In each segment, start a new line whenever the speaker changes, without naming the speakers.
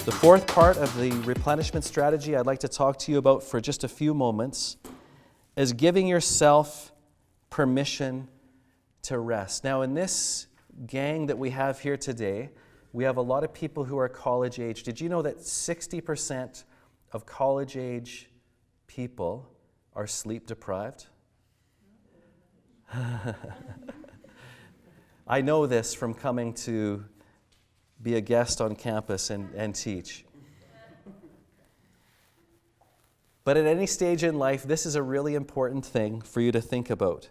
The fourth part of the replenishment strategy I'd like to talk to you about for just a few moments is giving yourself permission to rest. Now, in this gang that we have here today, we have a lot of people who are college age. Did you know that 60% of college age people are sleep deprived? I know this from coming to be a guest on campus and teach. But at any stage in life, this is a really important thing for you to think about.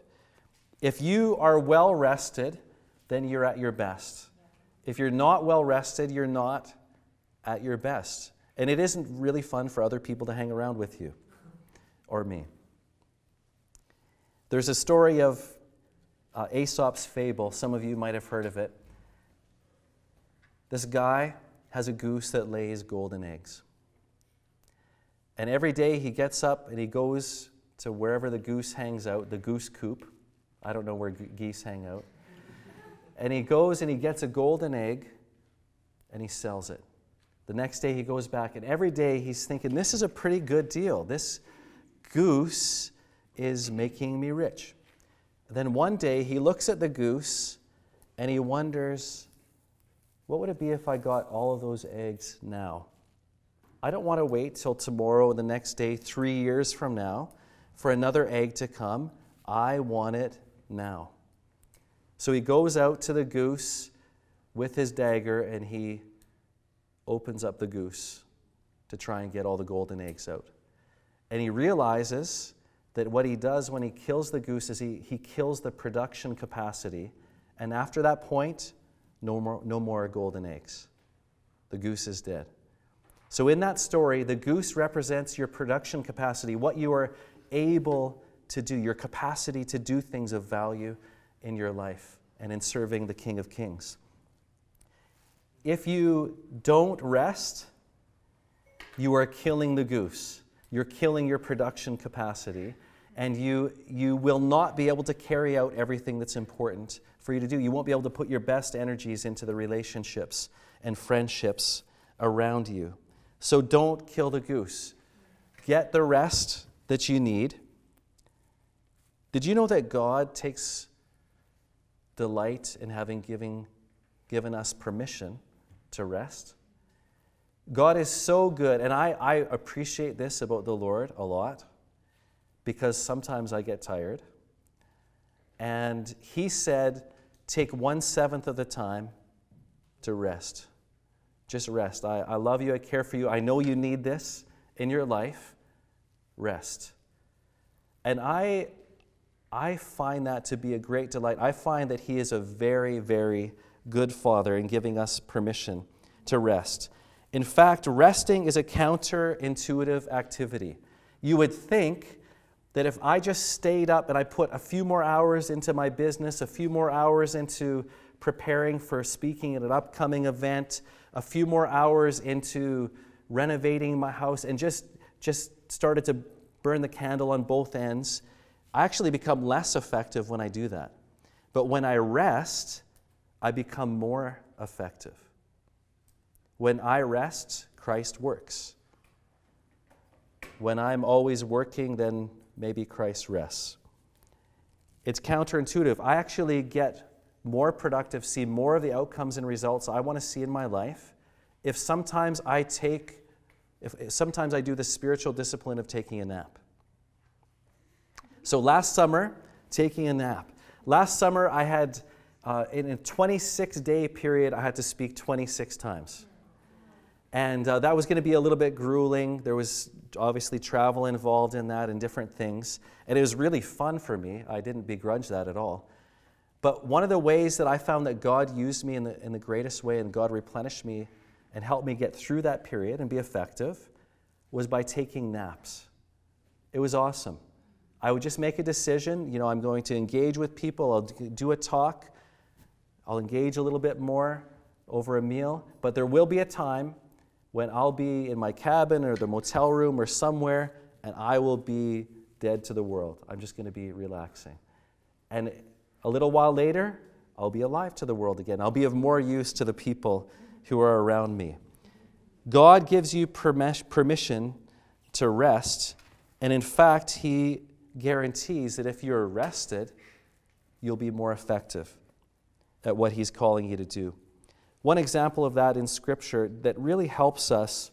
If you are well rested, then you're at your best. If you're not well rested, you're not at your best. And it isn't really fun for other people to hang around with you or me. There's a story of Aesop's fable. Some of you might have heard of it. This guy has a goose that lays golden eggs. And every day he gets up and he goes to wherever the goose hangs out, the goose coop. I don't know where geese hang out. And he goes and he gets a golden egg and he sells it. The next day he goes back, and every day he's thinking, this is a pretty good deal. This goose is making me rich. Then one day he looks at the goose and he wonders, what would it be if I got all of those eggs now? I don't want to wait till tomorrow, the next day, 3 years from now, for another egg to come. I want it now. So he goes out to the goose with his dagger and he opens up the goose to try and get all the golden eggs out. And he realizes that what he does when he kills the goose is he kills the production capacity. And after that point, no more golden eggs. The goose is dead. So in that story, the goose represents your production capacity, what you are able to do, your capacity to do things of value in your life and in serving the King of Kings. If you don't rest, you are killing the goose. You're killing your production capacity, and you will not be able to carry out everything that's important for you to do. You won't be able to put your best energies into the relationships and friendships around you. So don't kill the goose. Get the rest that you need. Did you know that God takes delight in having given us permission to rest? God is so good, and I appreciate this about the Lord a lot, because sometimes I get tired. And He said, take 1/7 of the time to rest. Just rest. I love you, I care for you, I know you need this in your life. Rest. And I find that to be a great delight. I find that He is a very, very good Father in giving us permission to rest. In fact, resting is a counterintuitive activity. You would think that if I just stayed up and I put a few more hours into my business, a few more hours into preparing for speaking at an upcoming event, a few more hours into renovating my house, and just started to burn the candle on both ends, I actually become less effective when I do that. But when I rest, I become more effective. When I rest, Christ works. When I'm always working, then maybe Christ rests. It's counterintuitive. I actually get more productive, see more of the outcomes and results I want to see in my life if sometimes I do the spiritual discipline of taking a nap. So last summer, taking a nap. Last summer, I had, in a 26-day period, I had to speak 26 times. And that was going to be a little bit grueling. There was obviously travel involved in that and different things. And it was really fun for me. I didn't begrudge that at all. But one of the ways that I found that God used me in the greatest way, and God replenished me and helped me get through that period and be effective, was by taking naps. It was awesome. I would just make a decision, I'm going to engage with people, I'll do a talk, I'll engage a little bit more over a meal, but there will be a time when I'll be in my cabin or the motel room or somewhere, and I will be dead to the world. I'm just going to be relaxing. And a little while later, I'll be alive to the world again. I'll be of more use to the people who are around me. God gives you permission to rest, and in fact, He guarantees that if you're rested, you'll be more effective at what He's calling you to do. One example of that in Scripture that really helps us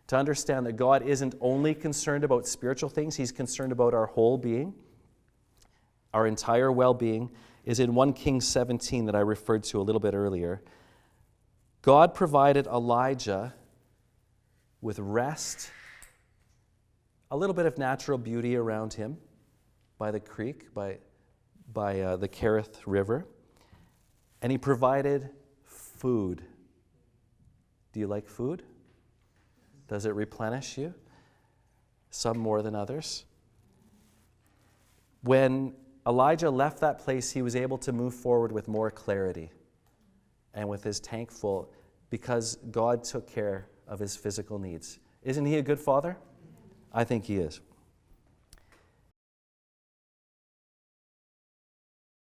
to understand that God isn't only concerned about spiritual things, He's concerned about our whole being, our entire well-being, is in 1 Kings 17 that I referred to a little bit earlier. God provided Elijah with rest, a little bit of natural beauty around him by the creek, by the Kerith River, and He provided food. Do you like food? Does it replenish you? Some more than others. When Elijah left that place, he was able to move forward with more clarity and with his tank full because God took care of his physical needs. Isn't He a good father? I think He is.